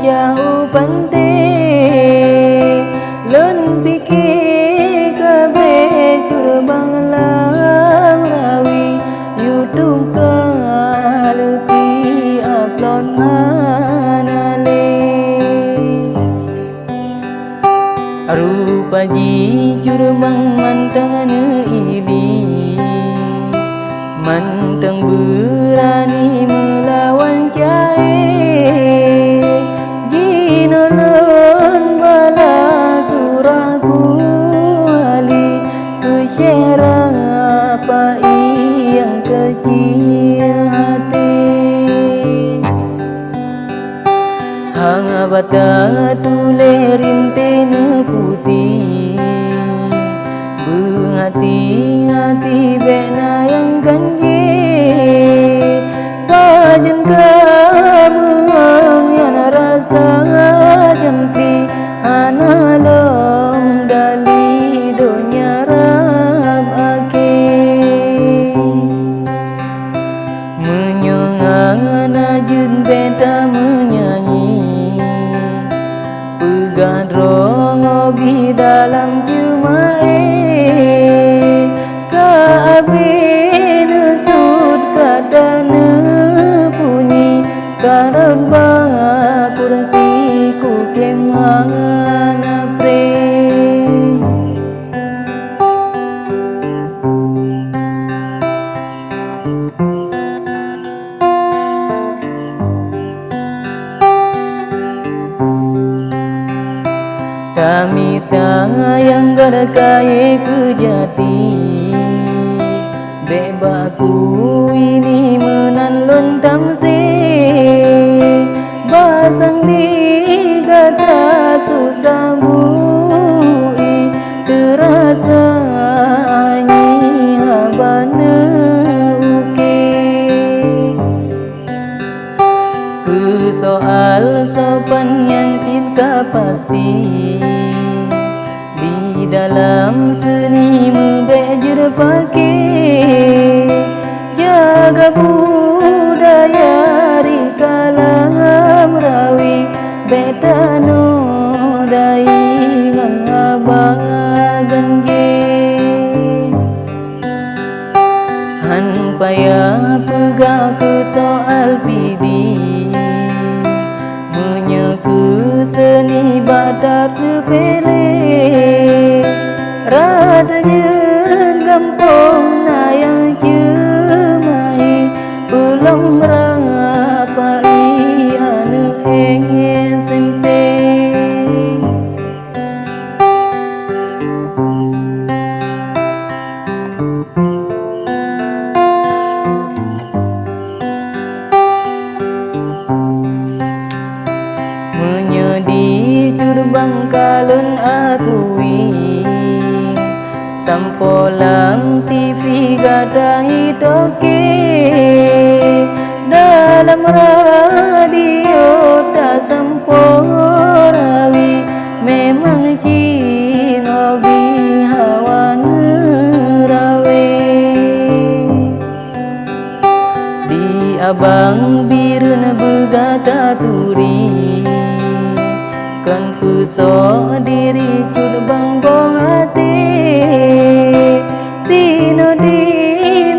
jauh pantai lun pikir kabe curbang lang rawi YouTube kaleti upload manale rupa ji curbang mantang ili mantang berani melawan jahe ginolon bala surahku ali ku syera apa yang kecil hati hang abata tule rintene putih berhati-hati bena yang ganji kajen kamu yang rasa jempi analong dali dunia rab ake menyongang najun beta menyanyi pegan rongobi dalam jumae karon ba kursi ku kemangan apre kami yang garakai kejati bebaku ini menanlun tamsi basang di gata susah bui terasa nyi habana uke ke soal sopan yang cinta pasti di dalam seni membejur pakai jaga budaya di kalam rawi betano dai ngabang ganje han payah pega ke soal pidi menyeku seni batap sepele radanya gampang na yang cemai belum berapa ianu ingin sempit menyedi curbang kalun akui sampolang TV gadahi toke dalam radio tak samporawi memang cinobi hawa nerawe di abang birun begata turi kan pusok diri curbang bong hati sino di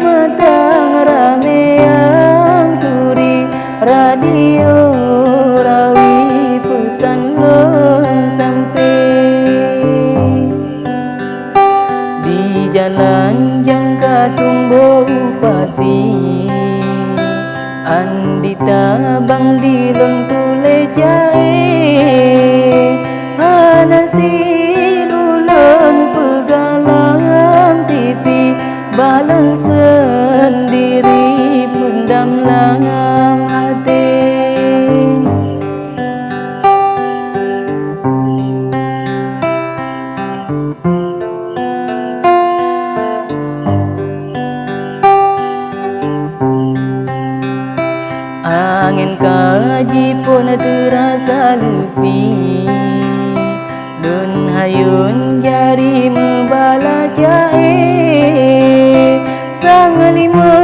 matang rame yang turi radio rawi pesan lon sampai di jalan jangka tumbuh pasi andita bang di lon tule jae anasi dulun pegalang TV balang sendiri pendam langam hati angin kaji pun terasa lebih dun hayun jari membala jahe sang lima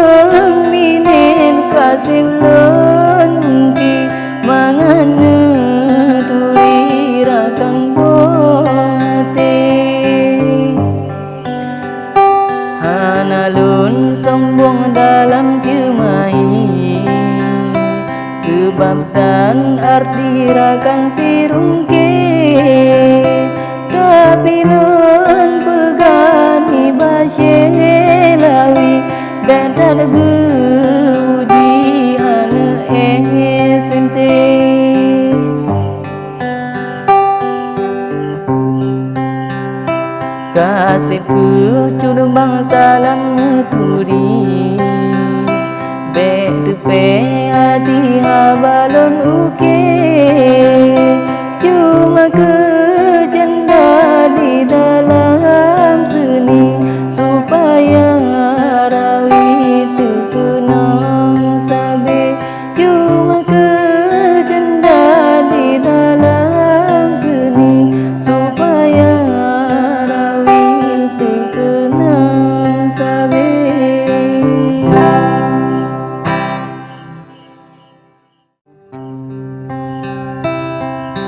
minen kasih lon ki mangane dirakan sirungke tapi nun pegani basyelawi dan tak budi ane sente kasihku cudubang salam turi Bek depe hati habalon uke